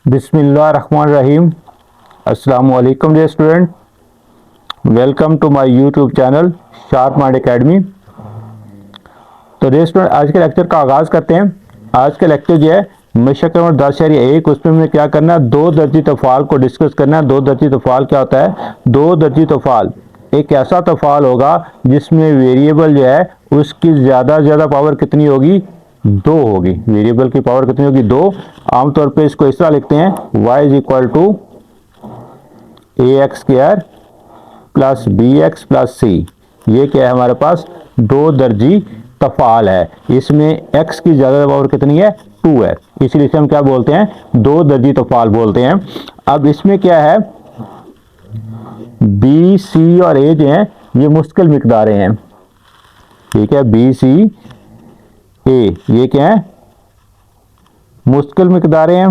बिस्मिल्लाहिर्रहमानिर्रहीम। अस्सलाम वालेकुम dear student, welcome to my YouTube channel sharp mind academy. तो डियर स्टूडेंट, आज के लेक्चर का आगाज़ करते हैं। आज का लेक्चर जो है मशक नंबर 10.1, उसमें हमें क्या करना है, दो दर्जी तफ़ाल को डिस्कस करना है। दो दर्जी तफ़ाल क्या होता है? दो दर्जी तफ़ाल एक ऐसा तफ़ाल होगा जिसमें वेरिएबल जो है उसकी ज़्यादा से ज़्यादा पावर कितनी होगी? दो होगी। वेरिएबल की पावर कितनी होगी? दो। आमतौर पे इसको इस तरह लिखते हैं, y is equal to ax² plus bx plus c। ये क्या है हमारे पास? दो दर्जी तफ़ाल है। इसमें x की ज़्यादा पावर कितनी है? 2 है, इसलिए इसे हम क्या बोलते हैं? दो दर्जी तफ़ाल बोलते हैं। अब इसमें क्या है, b, c और a जो हैं ये मुश्किल मिकदारें हैं। ठीक है, b, c, a ये क्या है? मुश्किल मिकदारें हैं।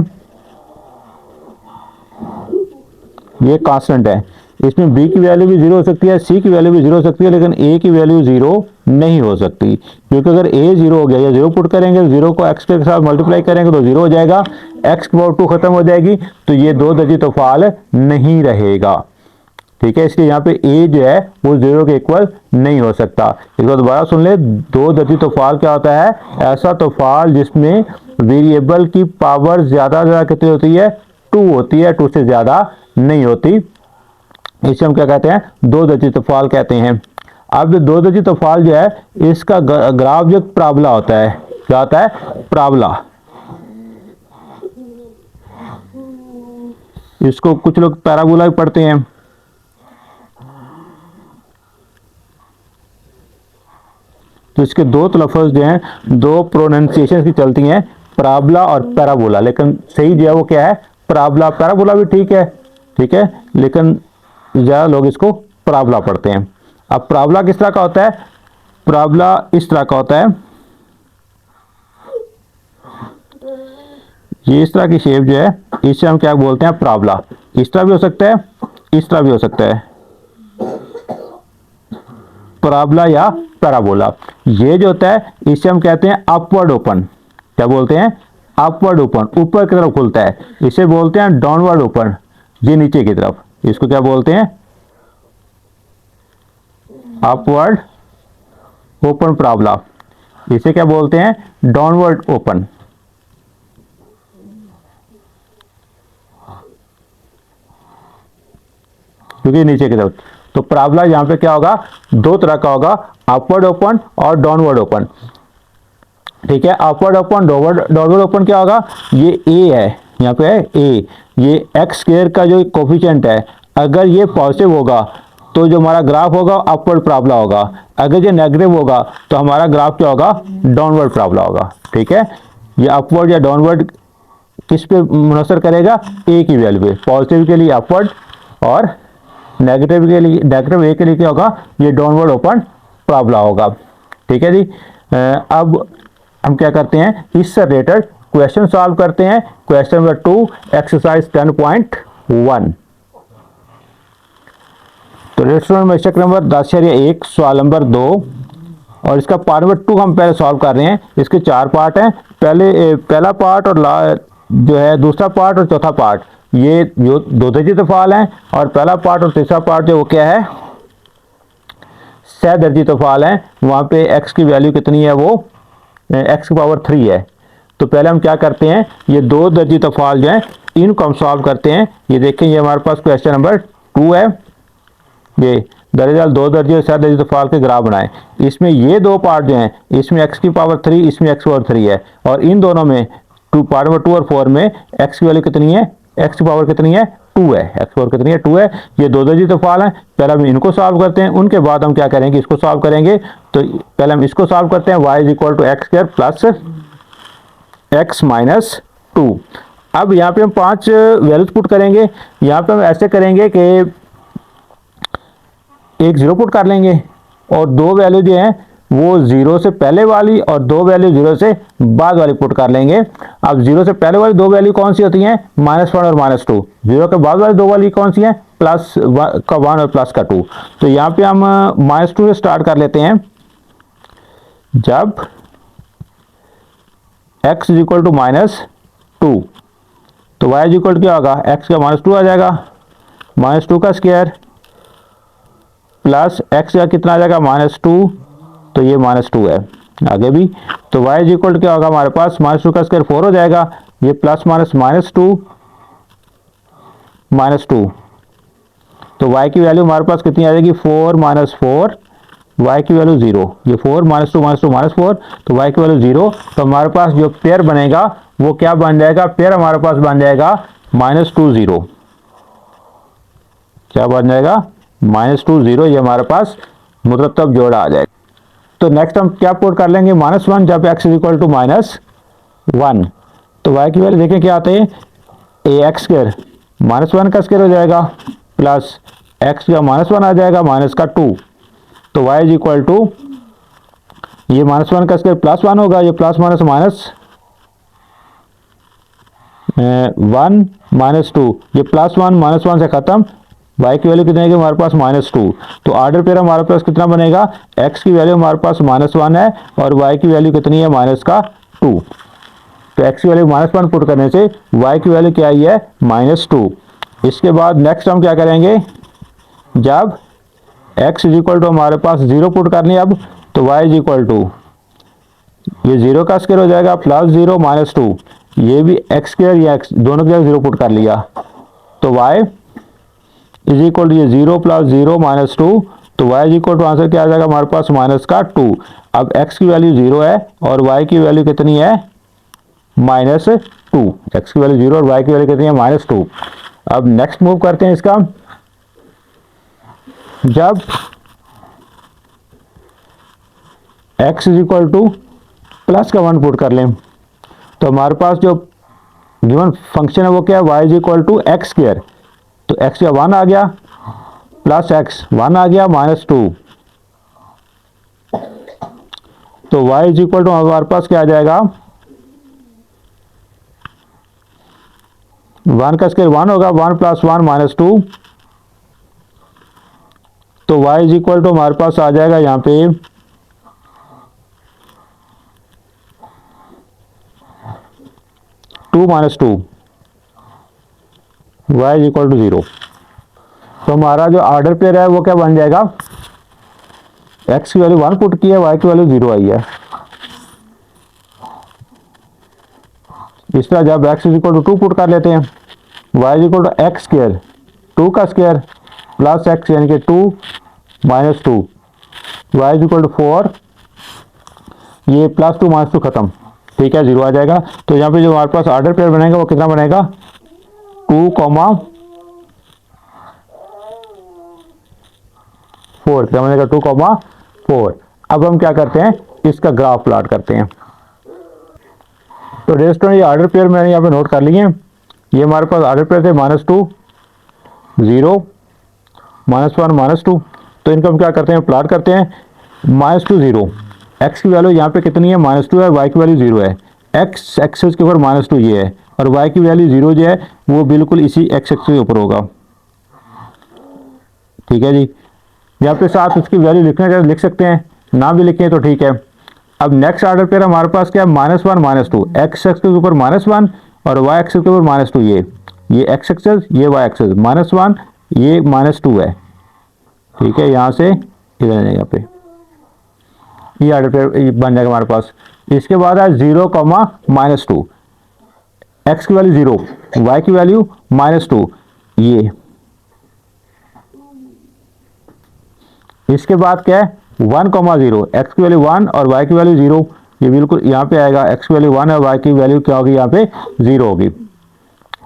ये कांस्टेंट है। इसमें b की वैल्यू भी 0 हो सकती है, c की वैल्यू भी 0 हो सकती है, लेकिन a की वैल्यू 0 नहीं हो सकती, क्योंकि अगर a 0 हो गया या 0 पुट करेंगे, 0 को x के साथ मल्टीप्लाई करेंगे तो 0 हो जाएगा, x की पावर 2 खत्म हो जाएगी, तो ये दो दर्जी तफ़ाल नहीं रहेगा। ठीक है, इसलिए यहाँ पे a जो है वो 0 के इक्वल नहीं हो सकता। एक बार दोबारा सुन ले, दो दर्जी तफ़ाल क्या होता है? ऐसा तफ़ाल जिसमें वेरिएबल की पावर ज़्यादा से ज़्यादा कितनी होती है? 2 होती है, 2 से ज़्यादा नहीं होती। इसे हम क्या कहते हैं? दो दर्जी तफ़ाल कहते हैं। अब दो दर्जी तफ़ाल जो है इसका ग्राफ जो पैराबोला होता है, क्या होता है? पैराबोला। इसको कुछ लोग पैराबोला भी पढ़ते हैं। तो इसके दो तलफ़्फ़ुज़ जो हैं, दो प्रोनाउंसिएशन की चलती हैं, पैराबोला और पैराबोला, लेकिन सही जो है वो क्या है? पैराबोला। पैराबोला भी ठीक है, ठीक है, लेकिन ज़्यादा लोग इसको पैराबोला पढ़ते हैं। अब पैराबोला किस तरह का होता है? पैराबोला इस तरह का होता है, ये इस तरह की शेप जो है इसे हम क्या बोलते हैं? पैराबोला। इस तरह भी हो सकता है, इस तरह भी हो सकता है, पैराबोला या पैराबोला। ये जो होता है इसे हम कहते हैं अपवर्ड ओपन। क्या बोलते हैं? अपवर्ड ओपन, ऊपर की तरफ खुलता है। इसे बोलते हैं डाउनवर्ड ओपन, ये नीचे की तरफ। इसको क्या बोलते हैं? Upward open parabola. इसे क्या बोलते हैं? Downward open. क्योंकि नीचे की तरफ। तो पैराबोला यहां पे क्या होगा? दो तरह का होगा, अपवर्ड ओपन और डाउनवर्ड ओपन। ठीक है, अपवर्ड ओपन, डाउनवर्ड ओपन क्या होगा? ये a है, यहाँ पे है a, ये x² का जो कोफिशिएंट है, अगर ये पॉजिटिव होगा तो जो हमारा ग्राफ होगा अपवर्ड पैराबोला होगा, अगर ये नेगेटिव होगा तो हमारा ग्राफ क्या होगा? डाउनवर्ड पैराबोला होगा। ठीक है, ये अपवर्ड या डाउनवर्ड किस पे मुनसर करेगा? a की वैल्यू पे। पॉजिटिव के लिए अपवर्ड और नेगेटिव के लिए, नेगेटिव a के लिए क्या होगा? ये डाउनवर्ड ओपन पैराबोला होगा। ठीक है जी। अब हम क्या करते हैं? इससे रिलेटेड क्वेश्चन सॉल्व करते हैं। Question number 2, exercise 10.1। तो रेस्टोरेंट मशक नंबर 10.1 सवाल नंबर 2, और इसका पार्ट नंबर 2 हम पहले सॉल्व कर रहे हैं। इसके 4 पार्ट हैं, पहला पार्ट और जो है दूसरा पार्ट और चौथा पार्ट, ये जो दो दर्जी तफ़ाल हैं, और पहला पार्ट और तीसरा पार्ट जो वो क्या है? सह दर्जी तफ़ाल हैं। वहाँ पे x की वैल्यू कितनी है? वो x की पावर 3 है। तो पहले हम क्या करते हैं, ये दो दर्जी तफ़ाल जो हैं इनको हम सॉल्व करते हैं। ये देखें, ये हमारे पास क्वेश्चन नंबर 2 है। ये दरअसल दो दर्जी और सह दर्जी तफ़ाल के ग्राफ बनाए। इसमें ये दो पार्ट जो हैं, इसमें x की पावर 3, इसमें x की पावर 3 है, और इन दोनों में पार्ट नंबर 2 और 4 में x की वैल्यू कितनी है? x की पावर कितनी है? 2 है। x की पावर कितनी है? 2 है। ये दो दर्जी तफ़ाल हैं। पहले हम इनको सॉल्व करते हैं, उनके बाद हम क्या करेंगे? इसको सॉल्व करेंगे। तो पहले हम इसको सॉल्व करते हैं, y is equal to x² plus x minus 2। अब यहाँ पे हम 5 वैल्यूज पुट करेंगे। यहाँ पे हम ऐसे करेंगे कि एक 0 पुट कर लेंगे, और दो वैल्यू जो हैं वो 0 से पहले वाली और दो वैल्यू 0 से बाद वाली पुट कर लेंगे। अब 0 से पहले वाली दो वैल्यू कौन सी होती हैं? -1 और -2। 0 के बाद वाली दो वैल्यू कौन सी हैं? +1 और +2। तो यहाँ पे हम -2 से स्टार्ट कर लेते हैं। जब x इज इक्वल टू -2, तो y इज इक्वल क्या होगा, x का -2 आ जाएगा, -2 का स्क्वायर प्लस x का कितना आ जाएगा -2, तो ये -2 है आगे भी। तो y इज इक्वल क्या होगा हमारे पास, -2 का स्क्वायर 4 हो जाएगा, ये प्लस माइनस -2 -2, तो y की वैल्यू हमारे पास कितनी आ जाएगी 4 - 4, y की वैल्यू 0, ये 4 -2 -2 -4, तो y की वैल्यू 0। तो हमारे पास जो पेयर बनेगा वो क्या बन जाएगा, पेयर हमारे पास बन जाएगा -2 0, क्या बन जाएगा -2 0, ये हमारे पास मुरतब जोड़ा आ जाएगा। तो नेक्स्ट हम क्या पुट कर लेंगे, -1 जब x इज इक्वल टू -1, तो y की वैल्यू देखें क्या आते हैं, ax स्क्वायर -1 का स्क्वायर हो जाएगा प्लस x का -1 आ जाएगा माइनस का 2, तो y इज इक्वल टू ये -1 का स्क्वायर +1 होगा, ये प्लस माइनस माइनस 1 -2, ये +1 -1 से खत्म, y की वैल्यू कितनी है हमारे पास -2, तो ऑर्डर पेयर हमारे पास कितना बनेगा, x की वैल्यू हमारे पास -1 है और y की वैल्यू कितनी है -2, तो x की वैल्यू -1 पुट करने से y की वैल्यू क्या आई है -2। इसके बाद नेक्स्ट हम क्या करेंगे, जब x इज इक्वल टू हमारे पास 0 पुट करनी है अब, तो y इज इक्वल टू ये 0 का स्क्वायर हो जाएगा प्लस 0 -2, ये भी x स्क्वायर या x दोनों की जगह 0 पुट कर लिया, तो y इज इक्वल टू ये 0 + 0 -2, तो y is equal to answer क्या आ जाएगा हमारे पास -2। अब x की वैल्यू 0 है और y की वैल्यू कितनी है -2, x की वैल्यू 0 और y की वैल्यू कितनी है -2। अब नेक्स्ट मूव करते हैं इसका, जब x is equal two plus का 1 पुट कर लें, तो हमारे पास जो गिवन फंक्शन है वो क्या है, y is equal to x square, तो x का 1 आ गया प्लस x 1 आ गया -2, तो y इज इक्वल टू हमारे पास क्या आ जाएगा, 1 का स्क्वायर 1 होगा, 1 + 1 -2, तो y इज इक्वल टू हमारे पास आ जाएगा यहाँ पे 2 - 2, y इज इक्वल टू 0। तो हमारा जो ऑर्डर पेयर है वो क्या बन जाएगा, x की वैल्यू 1 पुट की है, y की वैल्यू 0 आई है। इस तरह जब x is equal to 2 put कर लेते हैं, y is equal to x square 2 का स्क्वायर प्लस x यानी कि 2 -2, y इज इक्वल टू 4, ये +2 -2 खत्म, ठीक है 0 आ जाएगा। तो यहाँ पे जो हमारे पास ऑर्डर पेयर बनेगा वो कितना बनेगा 2, 4, क्या बनेगा 2, 4। अब हम क्या करते हैं, इसका ग्राफ प्लॉट करते हैं। तो रेस्टोरेंट ये ऑर्डर पेयर मैंने यहाँ पे नोट कर लिए हैं, ये हमारे पास ऑर्डर पेयर थे -2 0 -1 -2, तो इनको हम क्या करते हैं प्लॉट करते हैं, -2 0, x की वैल्यू यहाँ पे कितनी है -2 है, y की वैल्यू 0 है, x एक्सिस के ऊपर -2 ये है और y की वैल्यू 0 जो है वो बिल्कुल इसी x एक्सिस के ऊपर होगा, ठीक है जी। यहाँ पे साथ उसकी वैल्यू लिखना चाहे लिख सकते हैं, ना भी लिखें तो ठीक है। अब नेक्स्ट ऑर्डर पेयर हमारे पास क्या है -1 -2, x एक्सिस के ऊपर -1 और y एक्सिस के ऊपर -2, ये x एक्सिस ये y एक्सिस, -1 ये -2 है, ठीक है, यहाँ से इधर यहाँ पे ये ऑर्डर पेयर बन जाएगा हमारे पास। इसके बाद है 0, -2, x की वैल्यू 0, y की वैल्यू -2, ये इसके बाद क्या है 1, 0, x की वैल्यू 1 और y की वैल्यू 0, ये बिल्कुल यहाँ पे आएगा, x की वैल्यू 1 और y की वैल्यू क्या होगी यहाँ पे 0 होगी।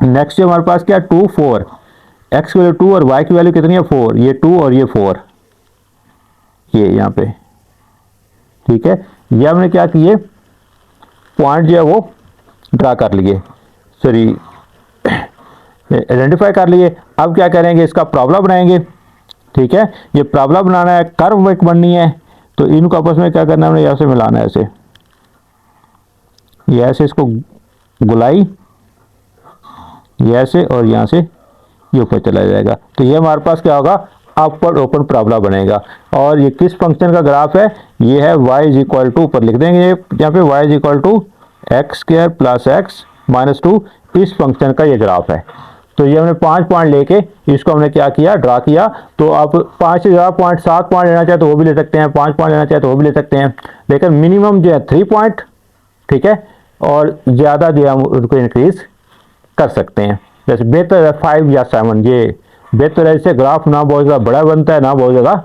नेक्स्ट हमारे पास क्या 2, 4, x की वैल्यू 2 और y की वैल्यू कितनी है 4, ये 2 और ये 4, ये यहाँ पे, ठीक है। ये हमने क्या किए पॉइंट जो है वो ड्रा कर लिए, सॉरी आइडेंटिफाई कर लिए। अब क्या करेंगे, इसका प्रॉब्लम बनाएंगे, ठीक है। ये प्रॉब्लम बनाना है, कर्व एक बननी है, तो इनको आपस में क्या करना है, हमने यहाँ से मिलाना है, ऐसे ये ऐसे इसको गुलाई, ये ऐसे और यहाँ से ये ऊपर चला जाएगा, तो ये हमारे पास क्या होगा अपवर्ड ओपन प्रॉब्लम बनेगा। और ये किस फंक्शन का ग्राफ है, ये है y इज इक्वल टू, ऊपर लिख देंगे यहाँ पे y is equal to x square plus x -2, इस फंक्शन का ये ग्राफ है। तो ये हमने 5 पॉइंट लेके इसको हमने क्या किया, ड्रा किया। तो आप 5 से ज़्यादा पॉइंट, 7 पॉइंट लेना चाहे तो वो भी ले सकते हैं, 5 पॉइंट लेना चाहे तो वो भी ले सकते हैं, लेकिन मिनिमम जो है 3 पॉइंट, ठीक है। और ज़्यादा जो है हम उनको इंक्रीज कर सकते हैं। जैसे बेहतर है 5 या 7, ये बेहतर है, इससे ग्राफ ना बहुत ज़्यादा बड़ा बनता है ना बहुत ज़्यादा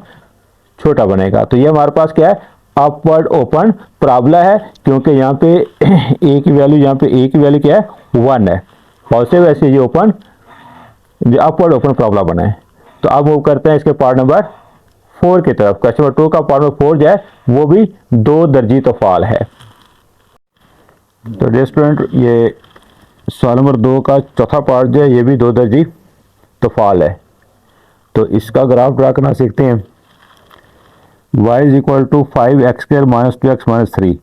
छोटा बनेगा। तो ये हमारे पास क्या है, अपवर्ड ओपन पैराबोला है, क्योंकि यहाँ पे ए की वैल्यू, यहाँ पे ए की वैल्यू क्या है 1 है, पॉजिटिव, ऐसे ये ओपन, जो अपवर्ड ओपन पैराबोला बना है। तो अब मूव करते हैं इसके पार्ट नंबर 4 की तरफ। क्वेश्चन नंबर 2 का पार्ट नंबर 4 जो है वो भी 2 दर्जी तोफाल है। तो डियर स्टूडेंट, ये सवाल नंबर 2 का चौथा पार्ट जो है ये भी 2 दर्जी तोफाल है। तो इसका ग्राफ ड्रा करना सीखते हैं। y is equal to 5x square minus 2x minus 3।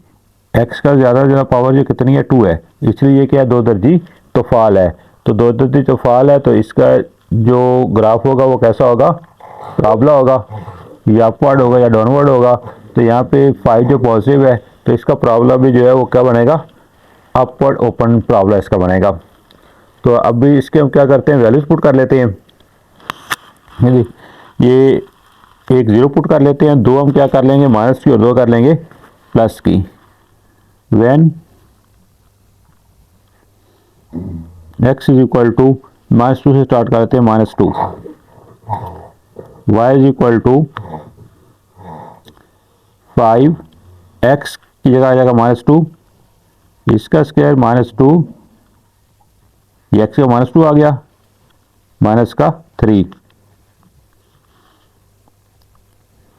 x का ज़्यादा पावर जो कितनी है 2 है, इसलिए ये क्या है 2 दर्जी तोफाल है। तो 2 दर्जी तोफाल है, तो इसका जो ग्राफ होगा वो कैसा होगा, पैराबोला होगा, या अपवर्ड होगा या डाउनवर्ड होगा। तो यहाँ पे 5 जो पॉजिटिव है, तो इसका पैराबोला भी जो है वो क्या बनेगा, अपवर्ड ओपन पैराबोला इसका बनेगा। तो अब भी इसके हम क्या करते हैं, वैल्यूज पुट कर लेते हैं। ये एक 0 पुट कर लेते हैं, 2 हम क्या कर लेंगे माइनस की, और 2 कर लेंगे प्लस की। When x is equal to -2 से स्टार्ट कर लेते हैं, -2, y is equal to 5x की जगह आ जाएगा -2, इसका स्क्वायर -2, x का -2 आ गया, माइनस का 3,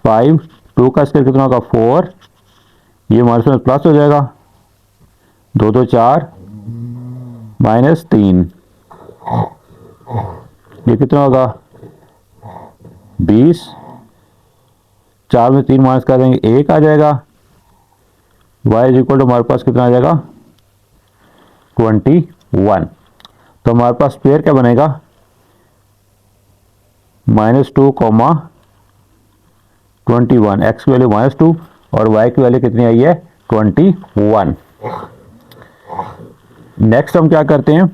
5, 2 का स्क्वायर कितना होगा 4, ये माइनस में प्लस हो जाएगा, 2 2 4, -3, ये कितना होगा 20, 4 में 3 माइनस कर देंगे 1 आ जाएगा। y इज इक्वल टू हमारे पास कितना आ जाएगा 21। तो हमारे पास पेयर क्या बनेगा, -2, 21, x की वैल्यू -2 और y की वैल्यू कितनी आई है 21। नेक्स्ट हम क्या करते हैं,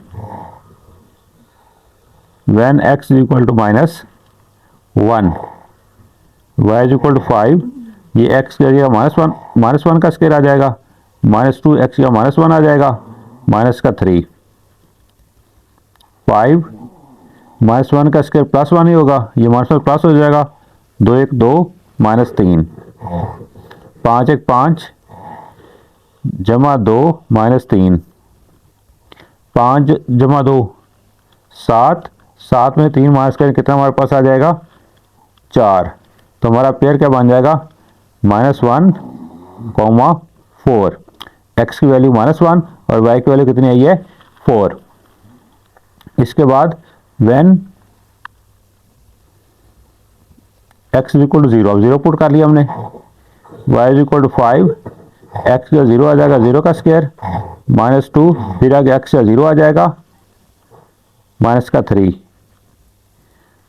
when x is equal to -1, y is equal to 5, ये x की जगह -1 का स्क्वायर आ जाएगा, -2 x का -1 आ जाएगा, माइनस का 3, 5 -1 का स्क्वायर +1 ही होगा, ये माइनस में प्लस हो जाएगा, 2 1 2, -3, 5 1 5 जमा 2 -3, 5 जमा 2 7, 7 में 3 माइनस करें कितना हमारे पास आ जाएगा 4। तो हमारा पेयर क्या बन जाएगा -1, 4, x की वैल्यू -1 और y की वैल्यू कितनी आई है 4। इसके बाद when x is equal to 0, अब 0 पुट कर लिया हमने, y is equal to 5, x का 0 आ जाएगा, 0 का स्क्वायर, -2, फिर आगे x का 0 आ जाएगा, माइनस का 3।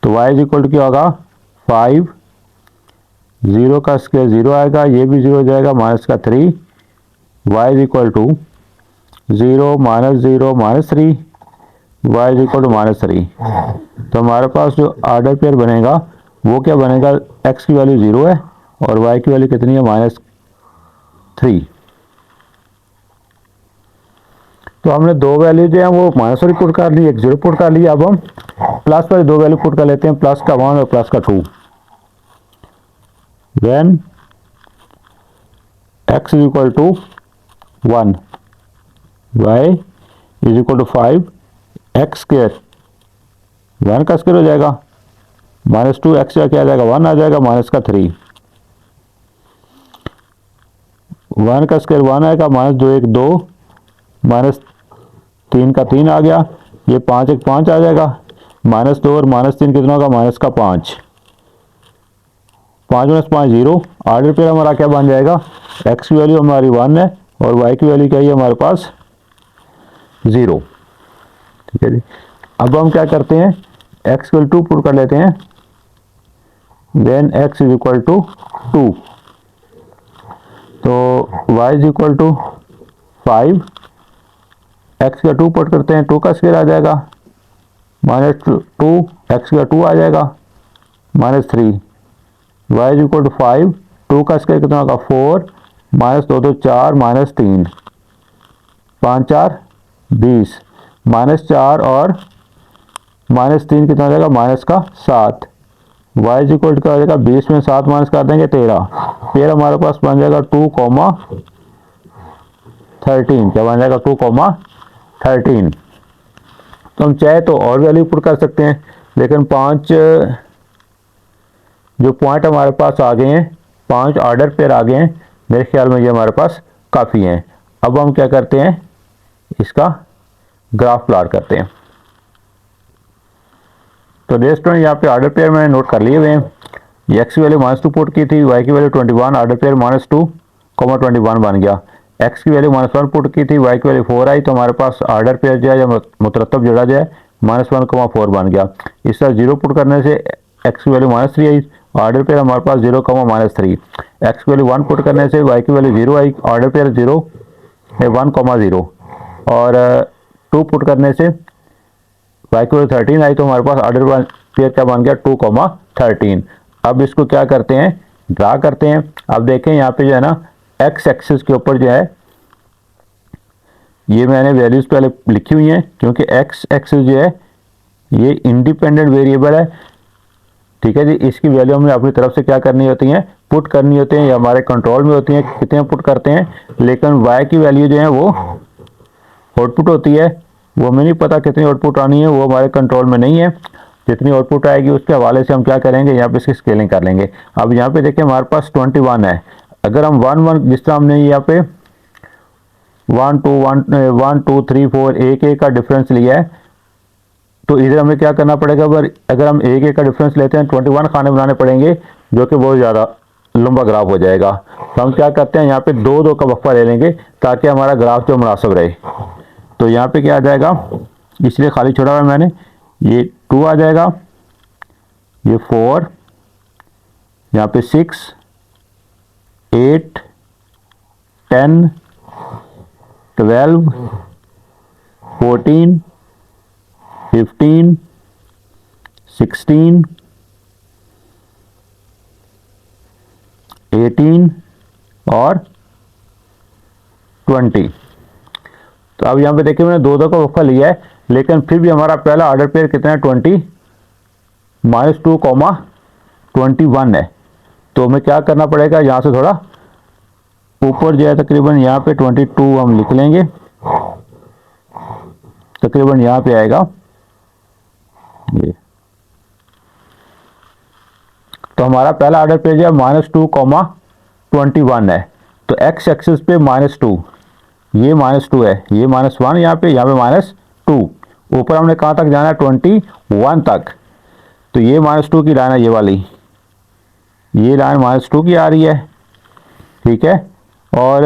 तो y इज इक्वल टू क्या होगा 5, 0 का स्क्वायर 0 आएगा, ये भी 0 हो जाएगा, माइनस का 3, y is equal to 0 -0 -3, y is equal to -3। तो हमारे पास जो ऑर्डर पेयर बनेगा वो क्या बनेगा, x की वैल्यू 0 है और y की वैल्यू कितनी है -3। तो हमने 2 वैल्यू जो है वो माइनस वाली पुट कर ली, एक 0 पुट कर लिया। अब हम प्लस वाली 2 वैल्यू पुट कर लेते हैं, प्लस का 1 और प्लस का 2। When x is equal to 1, y is equal to 5, x square 1 का स्क्वायर हो जाएगा, -2 x का क्या आ जाएगा 1 आ जाएगा, माइनस का 3, 1 का स्क्वायर 1 आएगा, -2 1 2, -3 का 3 आ गया, ये 5 1 5 आ जाएगा, -2 और -3 कितना होगा माइनस का 5, 5 - 5 0। ऑर्डर पे हमारा क्या बन जाएगा, x की वैल्यू हमारी 1 है और y की वैल्यू क्या है हमारे पास 0। ठीक है जी। अब हम क्या करते हैं, x की वैल्यू 2 पुट कर लेते हैं, then x is equal to 2, तो y is equal to 5, x का 2 पुट करते हैं, 2 का स्क्वायर आ जाएगा -2, एक्स का 2 आ जाएगा -3, y इज इक्वल टू 5, 2 का स्क्वायर कितना होगा 4, -2 2 4, -3, 5 4 20, -4 और -3 कितना हो जाएगा -7, y इज इक्वल टू क्या हो जाएगा 20 में 7 माइनस कर देंगे 13, फिर हमारे पास बन जाएगा 2,13, क्या बन जाएगा 2,13। तो हम चाहे तो और वैल्यू पुट कर सकते हैं, लेकिन 5 जो पॉइंट हमारे पास आ गए हैं, 5 ऑर्डर पेयर आ गए हैं, मेरे ख्याल में ये हमारे पास काफ़ी हैं। अब हम क्या करते हैं, इसका ग्राफ प्लॉट करते हैं। तो डियर स्टूडेंट यहाँ पे ऑर्डर पेयर मैंने नोट कर लिए हुए हैं। एक्स की वैल्यू -2 पुट की थी, वाई की वैल्यू 21, ऑर्डर पेयर -2, 21 बन गया। एक्स की वैल्यू -1 पुट की थी, वाई की वैल्यू 4 आई, तो हमारे पास ऑर्डर पेयर जो है या मुतरतब जोड़ा जो है -1,4 बन गया। इस तरह 0 पुट करने से एक्स की वैल्यू -3 आई, ऑर्डर पेयर हमारे पास 0, -3। एक्स की वैल्यू 1 पुट करने से वाई की वैल्यू 0 आई, ऑर्डर पेयर 0 है 1,0, और 2 पुट करने से वाई की वैल्यू 13 आई, तो हमारे पास ऑर्डर पेयर क्या बन गया 2,13। अब इसको क्या करते हैं, ड्रा करते हैं। अब देखें यहाँ पे जो है ना एक्स एक्सिस के ऊपर जो है ये मैंने वैल्यूज पहले लिखी हुई हैं, क्योंकि एक्स एक्सिस जो है ये इंडिपेंडेंट वेरिएबल है, ठीक है जी। इसकी वैल्यू हमें अपनी तरफ से क्या करनी होती है, पुट करनी होती है, या हमारे कंट्रोल में होती है कितने पुट करते हैं। लेकिन वाई की वैल्यू जो है वो आउटपुट होती है, वो हमें नहीं पता कितनी आउटपुट आनी है, वो हमारे कंट्रोल में नहीं है। जितनी आउटपुट आएगी उसके हवाले से हम क्या करेंगे, यहाँ पे इसकी स्केलिंग कर लेंगे। अब यहाँ पे देखिए हमारे पास 21 है, अगर हम 1 1 जिस तरह हमने यहाँ पे 1 2 3 4 1 का डिफरेंस लिया है, तो इधर हमें क्या करना पड़ेगा, अगर हम 1 का डिफरेंस लेते हैं 21 खाने बनाने पड़ेंगे, जो कि बहुत ज़्यादा लंबा ग्राफ हो जाएगा। तो हम क्या करते हैं, यहाँ पे 2 2 का वक्फा ले लेंगे ताकि हमारा ग्राफ जो मुनासिब रहे। तो यहाँ पे क्या आ जाएगा, इसलिए खाली छोड़ा हुआ है मैंने, ये 2 आ जाएगा, ये 4, यहाँ पे 6 8 10 12 14 15 16 18 और 20। तो अब यहाँ पे देखिए मैंने 2 2 का वक्फा लिया है, लेकिन फिर भी हमारा पहला ऑर्डर पेयर कितना है 20 -2,21 है। तो हमें क्या करना पड़ेगा, यहाँ से थोड़ा ऊपर जो है तकरीबन यहाँ पे 22 हम लिख लेंगे, तकरीबन यहाँ पे आएगा ये। तो हमारा पहला ऑर्डर पेयर जो है -2,21 है। तो एक्स एक्सिस पे -2, ये -2 है, ये -1 यहाँ पे -2, ऊपर हमने कहाँ तक जाना है 21 तक। तो ये -2 की लाइन है, ये वाली, ये लाइन -2 की आ रही है, ठीक है। और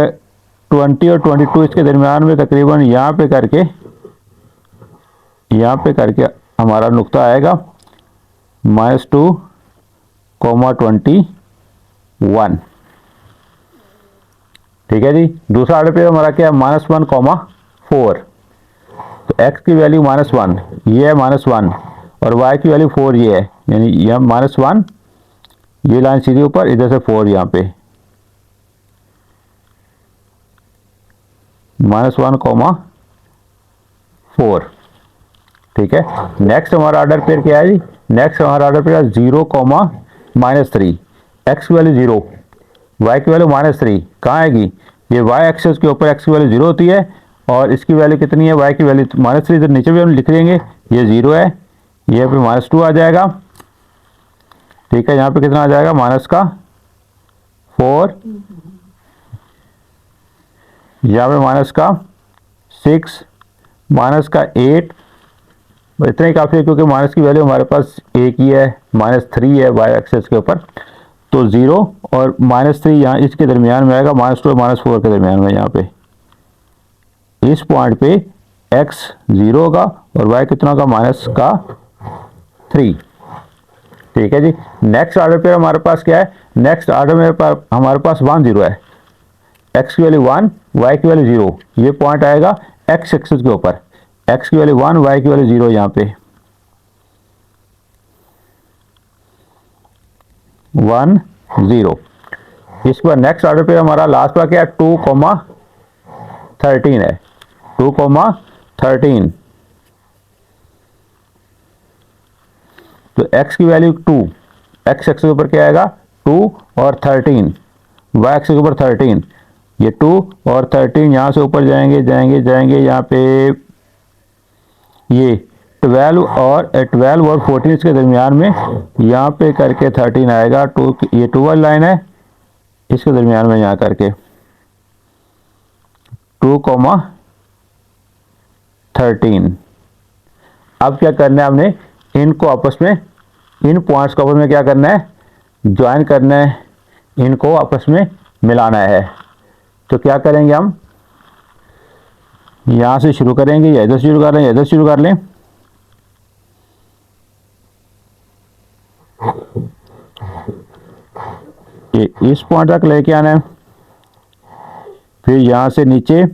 20 और 22 इसके दरमियान में तकरीबन यहाँ पे करके हमारा नुक्ता आएगा -2,21, ठीक है जी। दूसरा ऑर्डर पेयर हमारा क्या है -1,4। तो x की वैल्यू -1 ये है -1, और y की वैल्यू 4 ये है, यानी यह -1, ये लाइन सीधी ऊपर, इधर से 4 यहाँ पे -1,4, ठीक है। नेक्स्ट हमारा ऑर्डर पेयर क्या है जी, नेक्स्ट हमारा ऑर्डर पेयर 0,-3, एक्स की वैल्यू 0, वाई की वैल्यू -3 कहाँ आएगी, ये वाई एक्सिस के ऊपर एक्स की वैल्यू 0 होती है, और इसकी वैल्यू कितनी है, वाई की वैल्यू -3, इधर नीचे भी हम लिख लेंगे, ये 0 है, ये पे -2 आ जाएगा, ठीक है। यहाँ पे कितना आ जाएगा -4, यहाँ पे -6, -8, इतना ही काफ़ी है, क्योंकि माइनस की वैल्यू हमारे पास एक ही है, -3 है वाई एक्सिस के ऊपर। तो 0 और -3 यहाँ इसके दरमियान में आएगा, -2 और -4 के दरमियान में, यहाँ पे इस पॉइंट पे x 0 होगा और y कितना होगा -3, ठीक है जी। नेक्स्ट ऑर्डर पे हमारे पास क्या है, नेक्स्ट ऑर्डर में हमारे पास 1 0 है, x की वैल्यू 1, y की वैल्यू 0, ये पॉइंट आएगा एक्स एक्सिस के ऊपर, एक्स की वैल्यू 1, वाई की वैल्यू 0 यहाँ पे 1 0। इस पर नेक्स्ट ऑर्डर पे हमारा लास्ट का क्या है 2,13 है, 2,13। तो x की वैल्यू 2, x एक्सिस के ऊपर क्या आएगा 2 और 13, y एक्सिस के ऊपर 13, ये 2 और 13 यहाँ से ऊपर जाएंगे जाएंगे जाएंगे, यहाँ पे ये 12 और 14 इसके दरमियान में यहाँ पे करके 13 आएगा। 2 ये 2 वाली लाइन है, इसके दरमियान में यहाँ करके 2,13। अब क्या करना है, हमने इनको आपस में, इन पॉइंट्स को आपस में क्या करना है, ज्वाइन करना है, इनको आपस में मिलाना है। तो क्या करेंगे, हम यहाँ से शुरू करेंगे या इधर शुरू कर लें, इधर शुरू कर लें। ये इस पॉइंट तक लेके आना है, फिर यहाँ से नीचे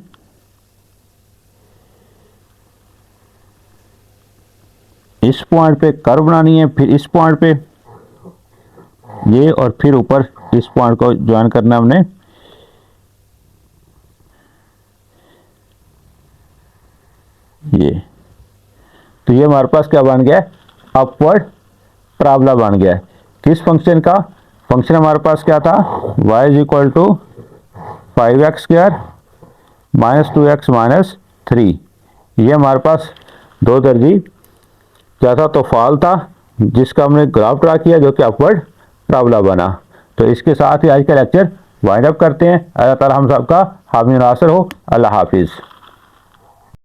इस पॉइंट पे कर्व बनानी है, फिर इस पॉइंट पे ये, और फिर ऊपर इस पॉइंट को ज्वाइन करना हमने। ये तो ये हमारे पास क्या बन गया, अपवर्ड पैराबोला बन गया। किस फंक्शन का, फंक्शन हमारे पास क्या था, y is equal to 5x square minus 2x minus 3। ये हमारे पास दो दर्जी क्या था, तो फाल था, जिसका हमने ग्राफ ड्रा किया जो कि अपवर्ड पैराबोला बना। तो इसके साथ ही आज का लेक्चर वाइंड अप करते हैं। अल्लाह ताला हम सबका हामी नासर हो। अल्लाह हाफिज़।